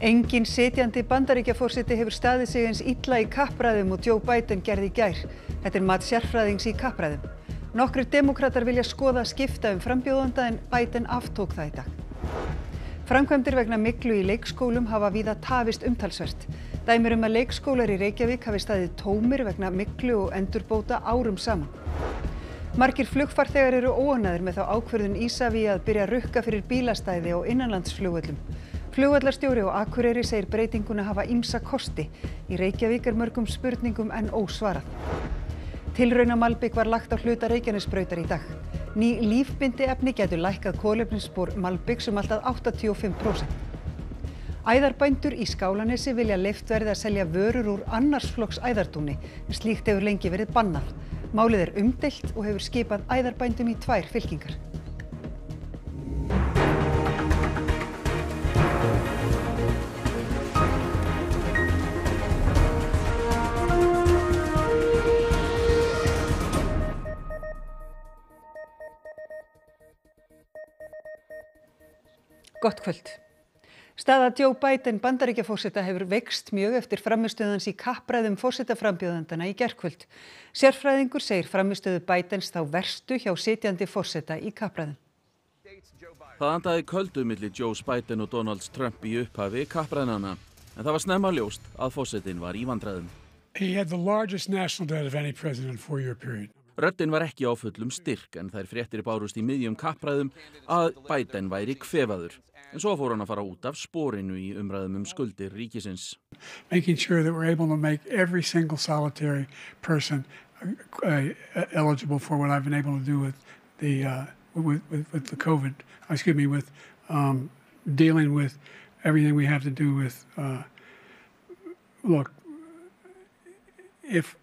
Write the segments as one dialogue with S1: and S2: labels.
S1: Enginn sitjandi Bandaríkjaforseti hefur staðið sig eins illa í kappræðum og Joe Biden gerði í gær. Þetta mat sérfræðings í kappræðum. Nokkrir demókratar vilja skoða skipta frambjóðanda en Biden aftók það í dag. Framkvæmdir vegna myglu í leikskólum hafa víða tafist umtalsvert. Dæmi að leikskólar í Reykjavík hafi staðið tómir vegna myglu og endurbóta árum saman. Margir flugfarþegar eru óánægðir með þá ákvörðun Isavia að byrja að rukka fyrir bílastæði á innanlandsflugvöllum. Flugvallarstjóri á Akureyri segir breytinguna hafa ýmsa kosti. Í Reykjavík spurningum enn ósvarað. Tilraunamalbik var lagt á hluta Reykjanesbrautar í dag. Ný lífbindiefni gætu lækkað kolefnisspor malbiks allt að 85%. Æðarbændur í Skálanesi vilja leyft verði að selja vörur úr annars flokks æðardúni, en slíkt hefur lengi verið bannað. Málið umdeilt og hefur skipað æðarbændum í 2 fylkingar. Gott kvöld. Staða Joe Biden Bandaríkjaforseta hefur veikst mjög eftir frammistöðu hans í kappræðum forsetaframbjóðandana í gærkvöld. Sérfræðingur segir frammistöðu Bidens þá verstu hjá sitjandi forseta í kappræðum.
S2: Það andaði köldu milli Joe Biden og Donald Trump í upphafi kappræðnanna, en það var snemma ljóst að forsetinn var í vandræðum.
S3: He had the largest national debt of any president in a 4-year period.
S2: Röddin var ekki á fullum styrk en þær fréttir bárust í miðjum kappræðum að Biden væri kvefaður. En svo fór hann að fara út af sporinu í umræðum skuldir ríkisins.
S3: Making sure that we're able to make every single solitary person eligible for what I've been able to do with the COVID, with dealing with everything we have to do with, look, if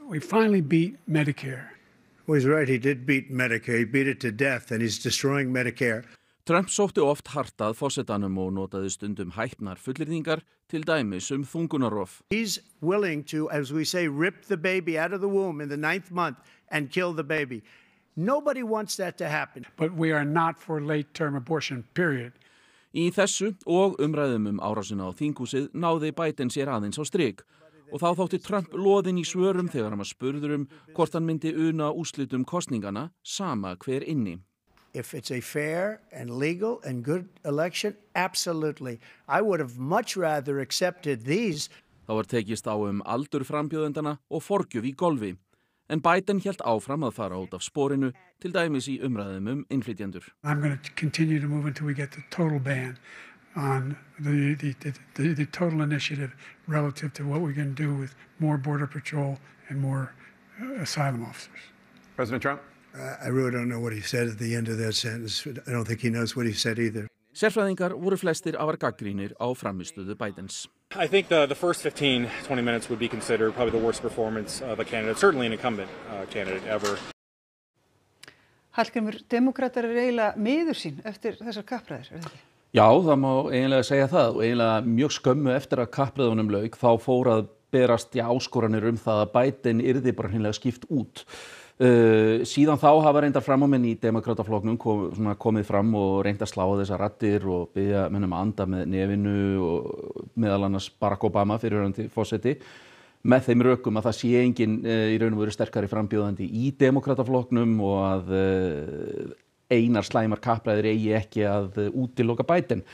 S3: we finally beat Medicare.
S4: Well, he's right. He did beat Medicare. He beat it to death, and he's destroying Medicare.
S2: Trump sótti oft hart að forsetanum og notaði stundum hæpnar fullyrðingar, til dæmis þungunarrof.
S4: He's willing to, as we say, rip the baby out of the womb in the 9th month and kill the baby. Nobody wants that to happen.
S3: But we are not for late-term abortion, period.
S2: Í þessu og umræðum árásina á þinghúsið náði Biden sér aðeins á strik. Og þá þótti Trump loðinn í svörum þegar hann var spurður hvort hann myndi una úrslitum kosningana, sama hver inni.
S4: If it's a fair and legal and good election, absolutely. I would have much rather accepted these.
S2: Þá var tekist á aldur frambjóðendana og forgjöf í golfi. En Biden hélt áfram að fara út af sporinu, til dæmis í umræðum innflytjendur.
S3: I'm going to continue to move until we get the total ban on the total initiative relative to what we're going to do with more border patrol and more asylum officers.
S5: President Trump?
S4: I really don't know what he said at the end of that sentence. I don't think he knows what he said either.
S2: Sérfræðingar voru flestir afar gagnrýnir á frammistöðu Bidens.
S5: I think the first 15-20 minutes would be considered probably the worst performance of a candidate, certainly an incumbent candidate ever.
S1: Hallgrímur, demókratar eiginlega miður sín eftir þessar kappræður, er það ekki?
S6: Já, það má eiginlega segja það og eiginlega mjög skömmu eftir að kappræðunum lauk þá fór að berast áskoranir það að Biden yrði bara hreinlega skipt út. Síðan þá hafa reyndar framamenn í demókrataflokknum komið fram og reynt að slá þessar raddir og biðja menn að anda með nefinu og meðal annars Barack Obama fyrrverandi forseti með þeim rökum að það sé engin í raun og veru sterkari frambjóðandi í demókrataflokknum og að einar slæmar kappræður eigi ekki að útiloka Biden.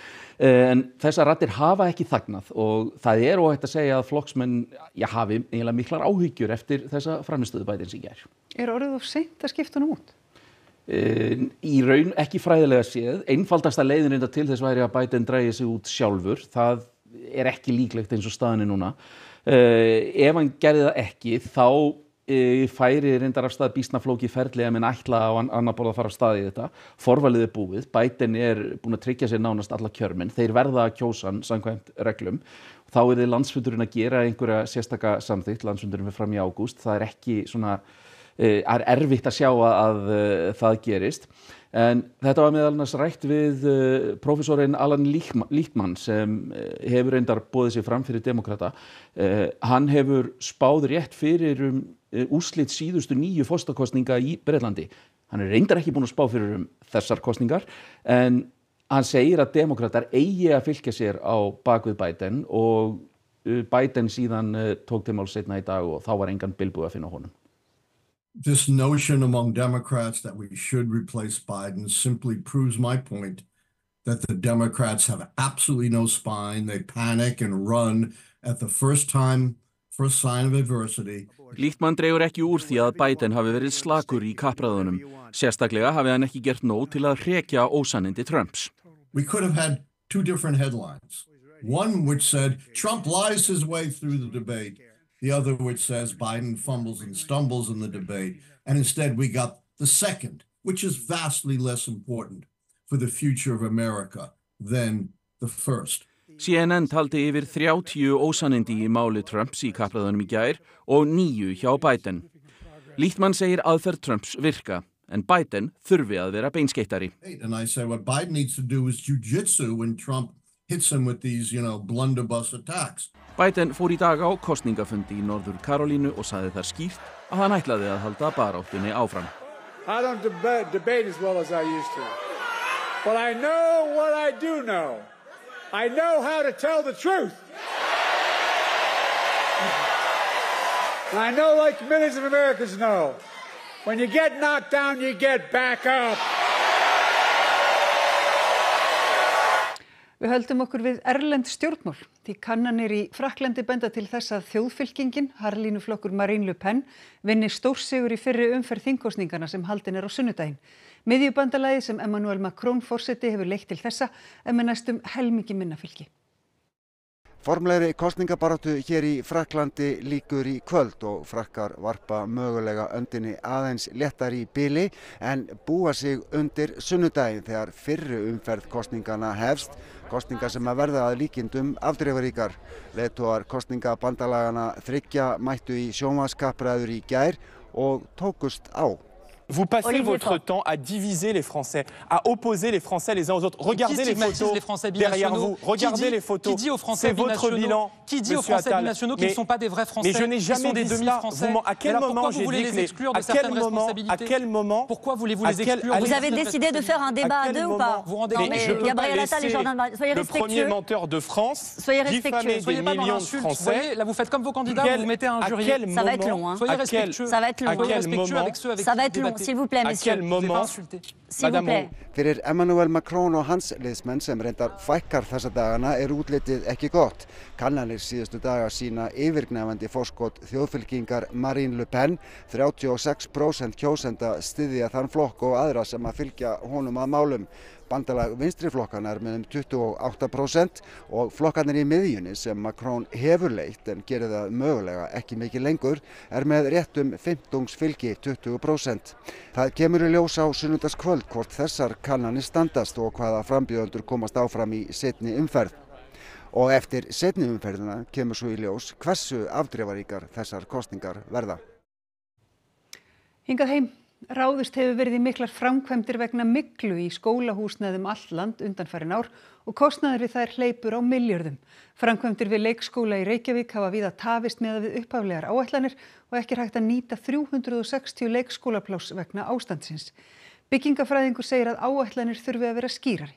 S6: En þessar raddir hafa ekki þagnað og það óhætt að segja að flokksmenn hafi eiginlega miklar áhyggjur eftir þessa frammistöðu Bidens í gær.
S1: Er orðið of seint að skipta honum út?
S6: Í raun ekki fræðilega séð. Einfaldasta leiðin til þess væri að Biden dragi sig út sjálfur. Það ekki líklegt eins og staðan núna. Ef hann gerði það ekki, þá færi reyndar af stað býsna flókið ferli að menn ætla á annar borð að fara af stað í þetta. Forvalið búið. Biden búinn að tryggja sér nánast alla kjörmenn. Þeir verða að kjósa hann samkvæmt reglum. Þá yrði landsfundurinn að gera einhverja sérstaka samþykkt. Landsfundurinn fer fram í ágúst. Það ekki svona erfitt að sjá að það gerist. En þetta var meðal annars rætt við prófessorinn Alan Lichtman sem hefur reyndar boðið sig fram fyrir demókrata. Hann hefur spáð rétt fyrir úrslit síðustu 9 forsetakosninga í Bretlandi. Hann reyndar ekki búinn að spá fyrir þessar kosningar en Hann segir að demókratar eigi að fylgja sér á bakvið Biden og Biden síðan tók til máls seinna í dag og þá var engan bilbúið að finna honum.
S7: This notion among Democrats that we should replace Biden simply proves my point that the Democrats have absolutely no spine. They panic and run at the first sign of adversity.
S2: Lichtman dregur ekki úr því að Biden hafi verið slakur í kappræðunum. Sérstaklega hafi hann ekki gert nóg til að hrekja ósannindi Trumps.
S7: We could have had two different headlines. One which said Trump lies his way through the debate. The other which says Biden fumbles and stumbles in the debate. And instead we got the second, which is vastly less important for the future of America than the first.
S2: CNN taldi yfir 30 ósannindi í máli Trumps í kappræðunum í gær og 9 hjá Biden. Lichtman segir aðferð Trumps virka, en Biden þurfi að vera beinskeyttari.
S7: And I say what Biden needs to do is jiu-jitsu when Trump hits him with these, blunderbuss attacks.
S2: Biden fór í dag á kosningafundi í Norður Karolínu og sagði þar skýrt að hann ætlaði að halda baráttunni áfram.
S8: I don't debate as well as I used to. But I know what I do know. I know how to tell the truth. And I know, like millions of Americans know, when you get knocked down, you get back up.
S1: Við höldum okkur við erlend stjórnmál. Því kannanir í Frakklandi benda til þess að þjóðfylkingin, harðlínuflokkur Marine Le Pen, vinni stórsigur í fyrri umferð þingkosninganna sem haldin er á sunnudaginn. Miðjubandalagið sem Emmanuel Macron forseti hefur leitt til þessa með næstum helmingi minna fylgi.
S9: Formlegri kosningabaráttu hér í Frakklandi lýkur í kvöld og Frakkar varpa mögulega öndinni aðeins léttar í bili en búa sig undir sunnudaginn þegar fyrri umferð kosningana hefst, kosningar sem að verða að líkindum afdrifaríkar. Leiðtogar kosningabandalagana þriggja mættu í sjónvarpskappræður í gær og tókust á.
S10: Vous passez votre temps à diviser les Français, à opposer les Français les uns aux autres. Regardez les photos derrière vous. Regardez les photos. C'est votre bilan.
S11: Qui dit aux Français binationaux qu'ils ne sont pas des vrais Français?
S10: Mais je n'ai jamais dit cela. À quel moment j'ai dit
S11: à quel moment pourquoi voulez-vous les exclure?
S12: Vous avez décidé de faire un débat à deux ou pas? Gabriel Attal et Jordan Bardella, soyez respectueux.
S10: Le premier menteur de France,
S12: soyez respectueux.
S11: Soyez pas dans l'insulte. Vous voyez, là vous faites comme vos candidats, vous mettez un jury.
S12: Ça va être long.
S11: Soyez respectueux.
S12: Ça va être long.
S11: Soyez respectueux avec ceux avec qui vous débattez.
S12: S'il vous plaît, messieurs.
S10: À quel moment,
S12: S'il vous plaît.
S9: Fyrir Emmanuel Macron og hans liðsmenn sem reyndar fækkar þessa dagana útlitið ekki gott. Kannanir síðustu daga sína yfirgnæfandi forskot þjóðfylkingar Marine Le Pen, 36% kjósenda styðja þann flokk og aðra sem að fylgja honum að málum. Bandalag vinstriflokkana með 28% og flokkarnir í miðjunni sem Macron hefur leitt en gerir það mögulega ekki mikið lengur með réttum 15 fylgi 20%. Það kemur í ljós á sunnudagskvöld hvort þessar kannanir standast og hvaða frambjóðendur komast áfram í seinni umferð. Og eftir seinni umferðina kemur svo í ljós hversu afdrifaríkar þessar kosningar verða.
S1: Hingað heim. Ráðist hefur verið í miklar framkvæmdir vegna myglu í skólahúsnæðum allt land undanfarin ár og kostnaður við þær hleypur á milljörðum. Framkvæmdir við leikskóla í Reykjavík hafa víða tafist miðað við upphaflegar áætlanir og ekki er hægt að nýta 360 leikskólapláss vegna ástandsins. Byggingafræðingur segir að áætlanir þurfi að vera skýrari.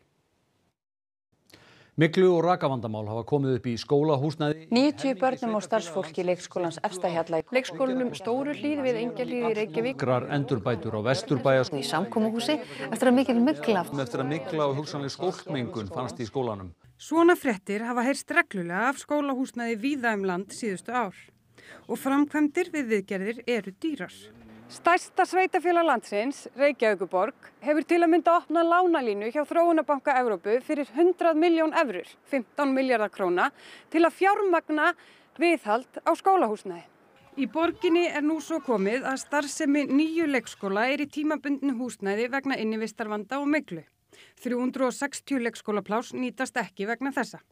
S13: Myglu og rakavandamál hafa komið upp í skólahúsnæði.
S14: 90 börnum og starfsfólki leikskólans Efstahjalla í leikskólanum Stóruhlíð við Engjahlíð í Reykjavík.
S13: Miklar endurbætur á Vesturbæjar.
S14: Í samkomuhúsi eftir að mikil mygla.
S13: Eftir að mygla og hugsanleg skólpmengun fannst í skólanum.
S15: Svona fréttir hafa heyrst reglulega af skólahúsnæði víða land síðustu ár. Og framkvæmdir við viðgerðir eru dýrar. Stærsta sveitafélag landsins, Reykjavíkurborg, hefur til að mynda opnað lánalínu hjá Þróunarbanka Evrópu fyrir 100 milljón evrur, 15 milljarðar króna, til að fjármagna viðhald á skólahúsnæði. Í borginni er nú svo komið að starfsemi 9 leikskóla í tímabundnu húsnæði vegna innivistarvanda og myglu. 360 leikskólapláss nýtast ekki vegna þessa.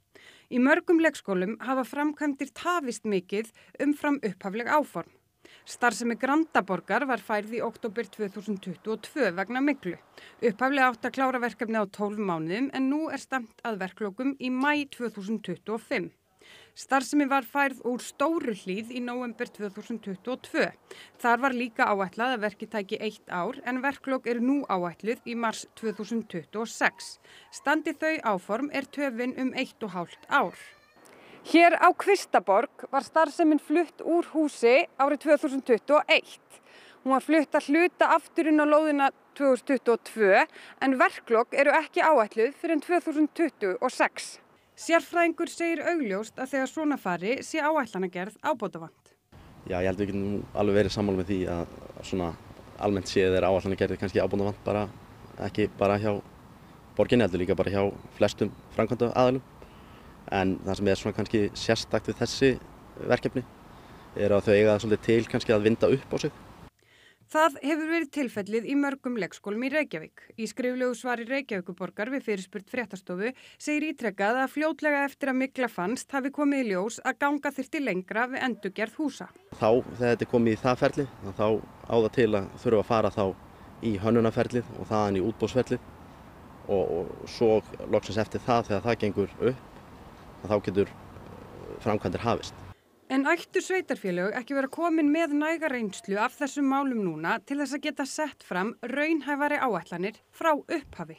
S15: Í mörgum leikskólum hafa framkvæmdir tafist mikið umfram upphafleg áform. Starfsemi Grandaborgar var færð í október 2022 vegna myglu. Upphaflega átti að klára verkefni á 12 mánuðum en nú er stefnt að verklokum í maí 2025. Starfsemi var færð úr Stóruhlíð í nóvember 2022. Þar var líka áætlað að verkið tæki 1 ár en verklok eru nú áætluð í mars 2026. Standi þau áform töfin 1,5 ár. Hér á Kvistaborg var starfsemin flutt úr húsi árið 2021. Hún var flutt að hluta aftur inn á lóðina 2022 en verklok eru ekki áætluð fyrr en 2026. Sérfræðingur segir augljóst að þegar svona fari sé áætlanagerð ábótavant.
S16: Já, ég held að við getum alveg verið sammála með því að svona almennt séð áætlanagerð kannski ábótavant bara ekki bara hjá borginni heldur líka bara hjá flestum framkvæmdaaðilum. En það sem svona kannski sérstakt við þessi verkefni að þau eiga svolítið til kannski að vinda upp á sig.
S15: Það hefur verið tilfellið í mörgum leikskólum í Reykjavík. Í skriflegu svari Reykjavíkurborgar við fyrirspurn Fréttastofu segir ítrekað að fljótlega eftir að mygla fannst hafi komið í ljós að ganga þyrfti lengra við endurgerð húsa.
S16: Þá þegar þetta komið í það ferli, þá á það til að þurfa að fara þá í hönnunarferlið og þaðan í útboðsferlið og svo loksins eftir það þegar það gengur upp, þá getur framkvæmdir hafist.
S15: En ættu sveitarfélög ekki vera komin með næga reynslu af þessum málum núna til þess að geta sett fram raunhæfari áætlanir frá upphafi?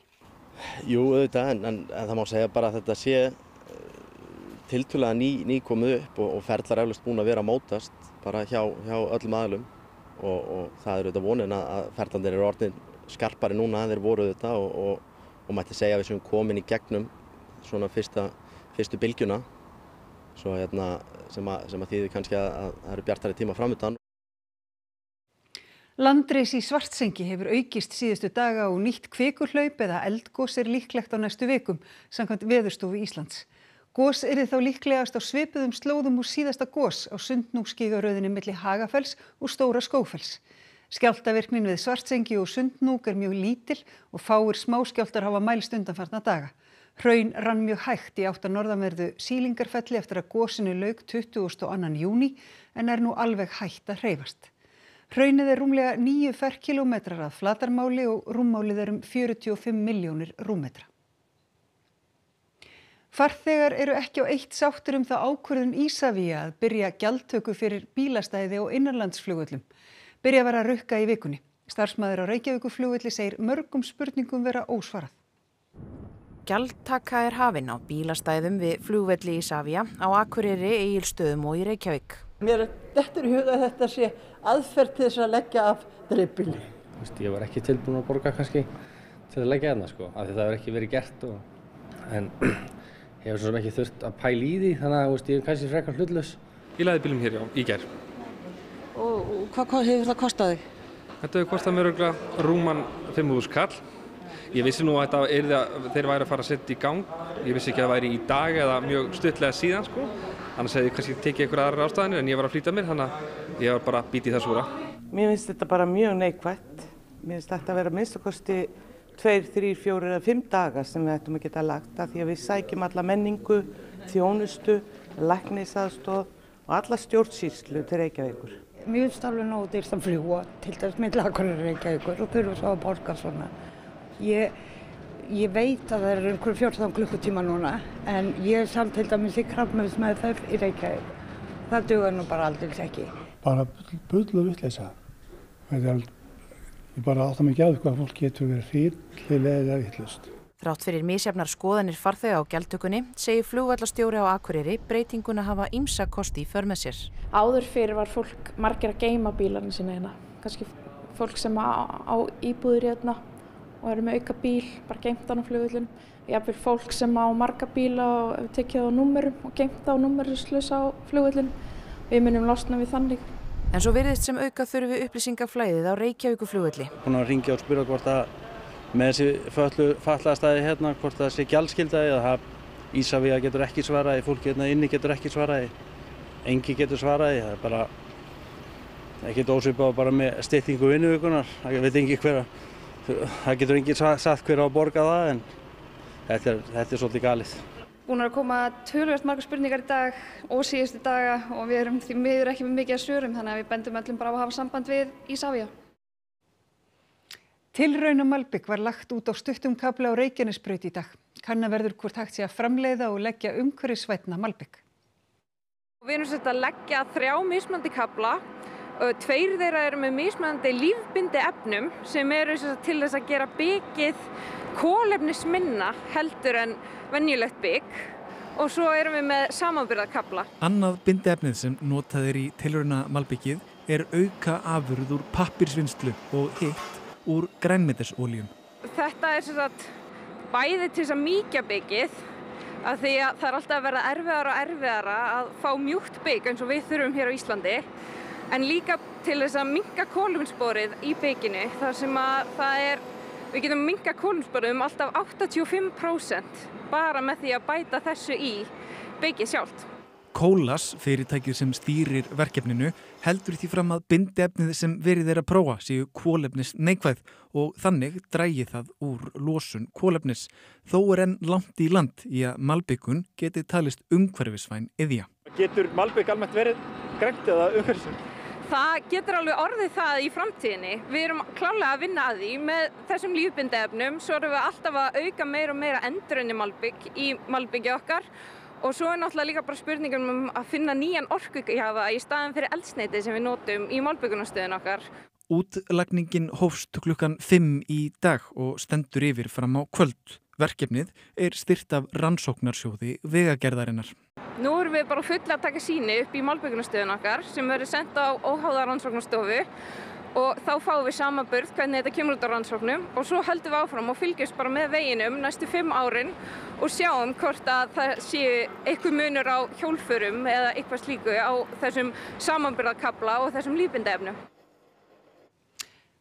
S16: Jú, auðvitað, en það má segja bara að þetta sé tiltölulega ný komið upp og ferlar eflaust búin að vera að mótast bara hjá öllum aðilum og það auðvitað vonin að ferlarnir eru orðin skarpari núna en þeir voru auðvitað og mætti segja að við séum komin í gegnum svona fyrstu bylgjuna. Svo sem að þýðir kannski að það eru bjartari tíma framundan.
S1: Landris í Svartsengi hefur aukist síðustu daga og nýtt kvikuhlaup eða eldgos líklegt á næstu vikum, samkvæmt Veðurstofu Íslands. Gos yrði þá líklegast á svipuðum slóðum úr síðasta gos á Sundhnúksgígaröðinni milli Hagafells og Stóra Skógfells. Skjálftavirknin við Svartsengi og Sundhnúk mjög lítil og fáir smáskjálftar hafa mælst undanfarna daga. Hraun rann mjög hægt í átt að norðanverðu Sýlingarfelli eftir að gosinu lauk 22. júní en nú alveg hætt að hreyfast. Hraunið rúmlega 9 ferkílómetrar að flatarmáli og rúmmálið 45 milljónir rúmmetra. Farþegar eru ekki á eitt sáttir það ákvörðun Isavia að byrja gjaldtöku fyrir bílastæði og innanlandsflugvöllum. Byrja að rukka í vikunni. Starfsmaður á Reykjavíkurflugvelli segir mörgum spurningum vera ósvarað.
S17: Gjaldtaka hafin á bílastæðum við flugvelli Isavia á Akureyri, Egilsstöðum og í Reykjavík.
S18: Mér dettur í huga að þetta sé aðferð til þess að leggja af dreifbíl.
S19: Ég var ekki tilbúin að borga kannski til að leggja hérna af því það hefur ekki verið gert en ég hef svo sem ekki þurft að pæla í því þannig að ég er kannski frekar hlutlaus.
S20: Ég lagði bílum hér í gær.
S18: Og hvað hefur það kostað þig?
S20: Þetta hefur kostað mér örugglega rúman 5.000 kall. Ég vissi nú að þeir væri að fara að setja í gang. Ég vissi ekki að það væri í dag eða mjög stuttlega síðan Annars hefði ég kannski tekið einhverjar aðrar ástæðanir en ég var að flýta mér þannig að ég var bara að bíta í það súra.
S18: Mér finnst þetta bara mjög neikvætt. Mér finnst þetta að vera minnst að kosti 2, 3, 4 eða 5 daga sem við ættum að geta lagt af því að við sækjum alla menningu, þjónustu, læknisaðstoð og alla stjórnsýslu til Reykjavíkur.
S21: Mér finnst alveg nógu dýrt að fljúga til þess milli Akureyrar Reykjavíkur og þurfa svo að borga svona. Ég veit að það einhver 14 klukkutíma núna en ég samt til dæmis í krabbameinsmeðferð í Reykjavík. Það dugar nú bara aldrei ekki.
S22: Bara bull og vitleysa. Ég bara átta mig ekki að hvað fólk getur verið hryllilega vitlaust.
S17: Þrátt fyrir misjafnar skoðanir farþega á gjaldtökunni segir flugvallastjóri á Akureyri breytinguna hafa ýmsa kosti í för með sér.
S23: Áður fyrir var fólk margir að geyma bílarnir sína hérna. Kannski fólk sem á íbúðir hérna og eru með auka bíl, bara geymt á flugvöllunum. Jafnvel fólk sem á marga bíla og hefur tekið á númerum og geymt á númerslaus á flugvöllunum. Við munum losna við þannig.
S17: En svo virðist sem auka þurfi upplýsingaflæðið á Reykjavíkurflugvelli.
S19: Búin að hringja og spyrja hvort að með þessi fatlaðastæði hérna, hvort það sé gjaldskylda eða Isavia getur ekki svaraði, fólk hérna inni getur ekki svaraði, engi getur svaraði, það er bara ekkert ósvipað bara með styttingu vinnuvikunnar, það veit ekki það getur enginn sagt hver á að borga það en þetta er svolítið galið.
S23: Búin að koma töluvert margar spurningar í dag og síðustu daga og við erum því miður ekki með mikið að svörum þannig að við bendum öllum bara á að hafa samband við Isavia.
S1: Tilraunamalbik var lagt út á stuttum kafla á Reykjanesbraut í dag. Kanna verður hvort hægt sé að framleiða og leggja umhverfisvænna malbik.
S3: Við erum sett að leggja 3 mismunandi kafla. 2 þeirra eru með mismunandi lífbindi efnum sem eru til þess að gera bygið kolefnisminna heldur en venjulegt bygg. Og svo erum við með samanburðarkafla.
S4: Annað bindiefnið sem notað í tilraunamalbyggið er auka afurð úr pappírsvinnslu og hitt úr grænmetisolíum.
S3: Þetta er bæði til þess að mýkja byggið, af því að það er alltaf að verða erfiðara og erfiðara að fá mjúkt bygg eins og við þurfum hér á Íslandi, en líka til þess að minnka kolefnissporið í bygginu, þar sem að við getum minnka kolefnissporið alltaf 85% bara með því að bæta þessu í byggið sjálft.
S4: Kólas, fyrirtækið sem stýrir verkefninu, heldur því fram að bindiefnið sem verið að prófa séu kolefnis neikvæð og þannig drægi það úr losun kolefnis. Þó enn langt í land í að malbikun geti talist umhverfisvæn iðja.
S10: Getur malbik almennt verið grænt eða umhverfisvæn?
S3: Það getur alveg orðið það í framtíðinni. Við erum klárlega að vinna að því með þessum lífbindiefnum, svo erum við alltaf að auka meira og meira endurunni malbik í malbikið okkar. Og svo náttúrulega líka bara spurningum að finna nýjan orkugjafa í staðinn fyrir eldsneyti sem við notum í malbikunarstöðin okkar.
S4: Útlagningin hófst klukkan 5 í dag og stendur yfir fram á kvöld. Verkefnið er styrkt af rannsóknarsjóði Vegagerðarinnar.
S3: Nú erum við bara fulla að taka sýni upp í malbikunarstöðin okkar sem verður sent á óháða rannsóknarstofu. Og þá fáum við samanburð hvernig þetta kemur út á rannsóknum og svo höldum við áfram og fylgjumst bara með veginum næstu 5 árin og sjáum hvort að það séu eitthvað munur á hjólförum eða eitthvað slíku á þessum samanburðarkafla og þessum lífbindiefnum.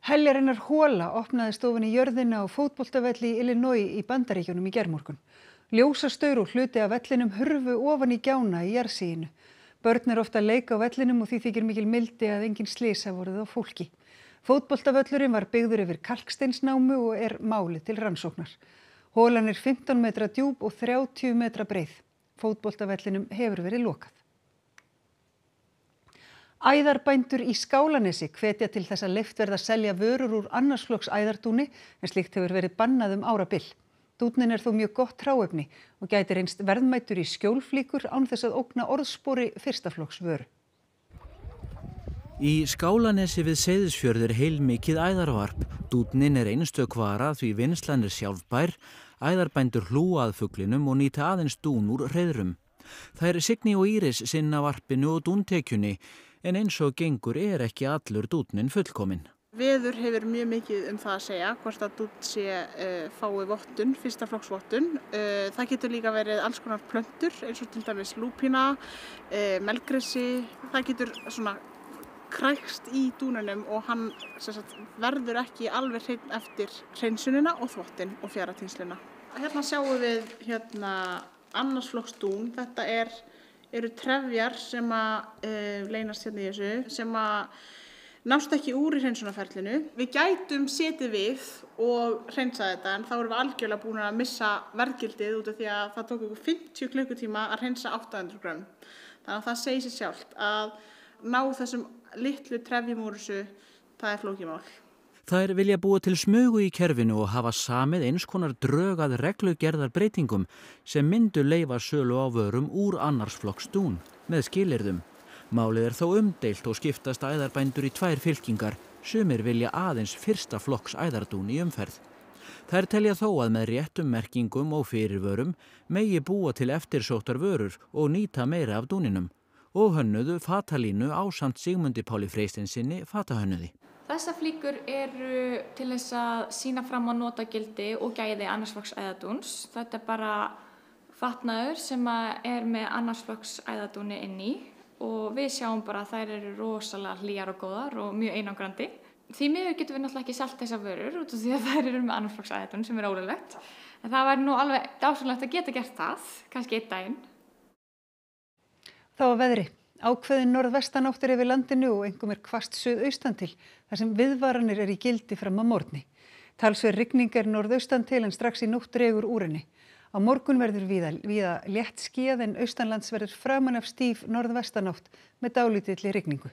S1: Heljarinnar hola opnaði stofan í jörðina á fótboltavelli í Illinois í Bandaríkjunum í gærmorgun. Ljósastaur og hluti af vellinum hurfu ofan í gjána í jarðsiginu. Börn ofta að leika á vellinum og því þykir mikil mildi að engin slys hafi orðið á fólki. Fótboltavöllurinn var byggður yfir kalksteinsnámu og er málið til rannsóknar. Holan er 15 metra djúp og 30 metra breið. Fótboltavellinum hefur verið lokað. Æðarbændur í Skálanesi hvetja til þess að leyft verði að selja vörur úr annars flokks æðardúni en slíkt hefur verið bannað árabil. Dúninn er þó mjög gott hráefni og gæti reynst verðmætur í skjólflíkur án þess að ógna orðspori fyrsta flokks vöru.
S5: Í Skálanesi við Seyðisfjörð er heilmikið æðarvarp. Dúninn er einstök vara því vinnslan er sjálfbær, æðarbændur hlúa að fuglinum og nýta aðeins dún úr hreiðrum. Þær Signý og Íris sinna varpinu og dúntekjunni, en eins og gengur er ekki allur dúninn fullkominn.
S24: Veður hefur mjög mikið það að segja hvort að dúnn fái vottun, fyrsta flokks vottun. Það getur líka verið alls konar plöntur eins og til dæmis lúpína, melgressi. Það getur krækst í dúnunum og hann verður ekki alveg hreinn eftir hreinsunina og þvottinn og fjaratíðsluna. Hérna sjáum við annars flokks dún. Þetta eru trefjar sem leynast hérna í þessu, sem nást ekki úr í hreinsunarferlinu. Við gætum setið við og hreinsað þetta en þá erum við algjörlega búin að missa verðgildið út af því að það tók okkur 50 klukkutíma að hreinsa 800 grömm. Þannig að það segir sig sjálft að ná þessum litlu trefjum úr þessu, það flókið mál.
S5: Þær vilja búa til smugu í kerfinu og hafa samið eins konar drög að reglugerðar breytingum sem myndu leyfa sölu á vörum úr annars flokks dún með skilyrðum. Málið er þó umdeilt og skiptast æðarbændur í 2 fylkingar. Sumir vilja aðeins fyrsta flokks æðardún í umferð. Þær telja þó að með réttum merkingum og fyrirvörum megi búa til eftirsóttar vörur og nýta meira af dúninum. Og hönnuðu fatalínu ásamt Sigmundi Páli Freysteinsinni fatahönnuði.
S23: Þessar flíkur eru til þess að sýna fram á notagildi og gæði annars flokks æðardúns. Þetta er bara fatnaður sem er með annars flokks æðardúni inn í og við sjáum bara að þær eru rosalega hlýjar og góðar og mjög einangrandi. Því miður getum við náttúrulega ekki selt þessar vörur út af því að þær eru með annars flokks æðardún sem er ólöglegt. En það væri nú alveg dásamlegt að geta gert það, kannski einn daginn.
S1: Þá að veðri. Ákveðin norðvestanáttir yfir landinu og einkum hvasst suðaustan til, þar sem viðvaranir í gildi fram að morgni. Talsverð rigning norðaustan til en strax í nótt dregur úr henni. Á morgun verður víða létt skýjað en austanlands verður framan af stíf norðvestanátt með dálítilli rigningu.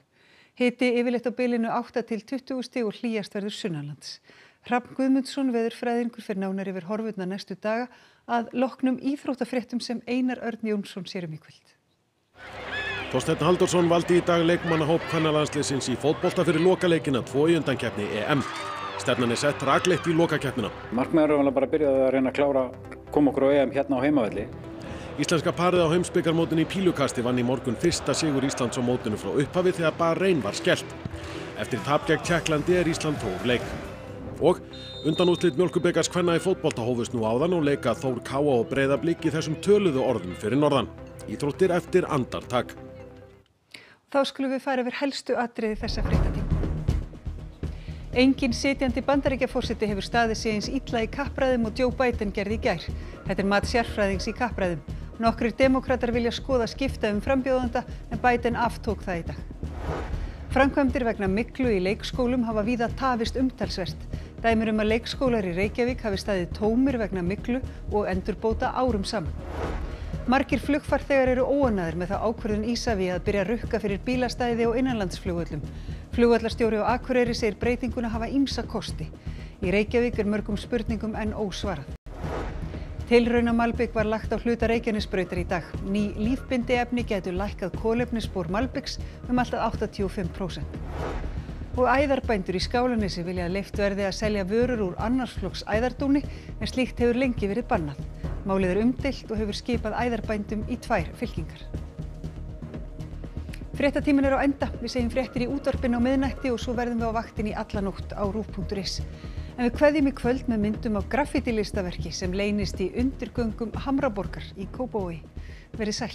S1: Hiti yfirleitt á bilinu 8 til 20 stig og hlýjast verður sunnanlands. Hrafn Guðmundsson veðurfræðingur fer nánar yfir horfurnar næstu daga að loknum íþróttafréttum sem Einar Örn Jónsson sér í kvöld.
S2: Þorsteinn Halldórsson valdi í dag leikmannahóp kvennalandsliðsins í fótbolta fyrir lokaleikina 2 í undankeppni EM. Stefnan sett rakleitt í lokakeppnina.
S6: Markmiðið var bara að byrja að reyna að koma okkur á EM hérna á heimavelli.
S2: Íslenska parið á heimsbikarmótinu í pílukasti vann í morgun fyrsta sigur Íslands á mótinu frá upphafi þegar Bahrein var skellt. Eftir tap gegn Tékklandi Ísland Þór leik. Og undanúrslit Mjólkurbikars kvenna í fótbolta hófust nú áðan og leika Þór Káa og Breiðablik í þessum töluðu orðum fyrir norðan. Íþróttir eftir andartak.
S1: Þá skulum við fara yfir helstu atriði þessa fréttatíma. Enginn sitjandi Bandaríkjaforseti hefur staðið sig eins illa í kappræðum og Joe Biden gerði í gær. Þetta mat sérfræðings í kappræðum. Nokkrir demókratar vilja skoða skipta frambjóðanda en Biden aftók það í dag. Framkvæmdir vegna myglu í leikskólum hafa víða tafist umtalsvert. Dæmi að leikskólar í Reykjavík hafi staðið tómir vegna myglu og endurbóta árum saman. Margir flugfarþegar eru óánægðir með þá ákvörðun Isavia að byrja að rukka fyrir bílastæði og innanlandsflugvöllum. Flugvallarstjóri á Akureyri segir breytinguna hafa ýmsa kosti. Í Reykjavík mörgum spurningum enn ósvarað. Tilraunamalbik var lagt á hluta Reykjanesbrautar í dag. Ný lífbindiefni gætu lækkað kolefnisspor malbiks allt að 85%. Og æðarbændur í Skálanesi vilja að leyft verði að selja vörur úr annarsflokks æðardúni en slíkt hefur lengi verið bannað. Málið umdeilt og hefur skipað æðarbændum í 2 fylkingar. Fréttatíminn á enda. Við segjum fréttir í útvarpinu á miðnætti og svo verðum við á vaktinni alla nótt á rúv.is. En við kveðjum í kvöld með myndum af graffítilistaverki sem leynist í undirgöngum Hamraborgar í Kópavogi. Verið sæl.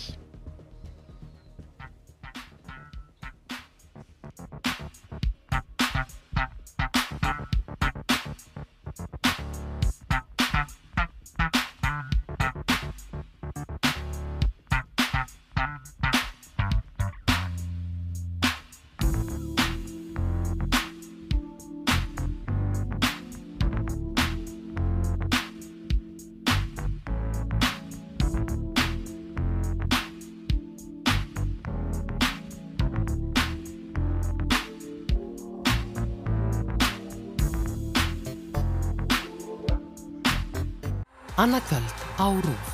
S7: Annað kvöld á RÚV.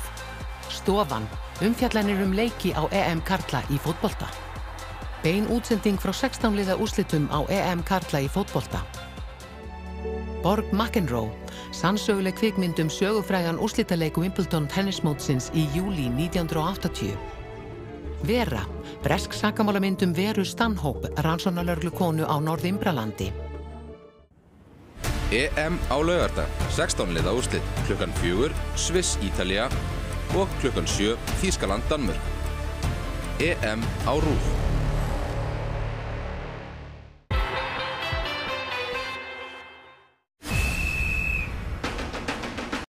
S7: Stofan, umfjallanir leiki á EM karla í fótbolta. Bein útsending frá 16 liða úrslitum á EM karla í fótbolta. Borg McEnroe, sannsöguleg kvikmynd sögufrægan úrslitaleik Wimbledon tennismótsins í júlí 1980. Vera, bresk sakamálamynd Veru Stanhope, rannsóknarlögreglukonu á Norð-Imbralandi.
S8: EM á laugardag, 16 liða úrslit, klukkan 4, Sviss, Ítalía og klukkan 7, Þýskaland, Danmörk. EM á RÚV.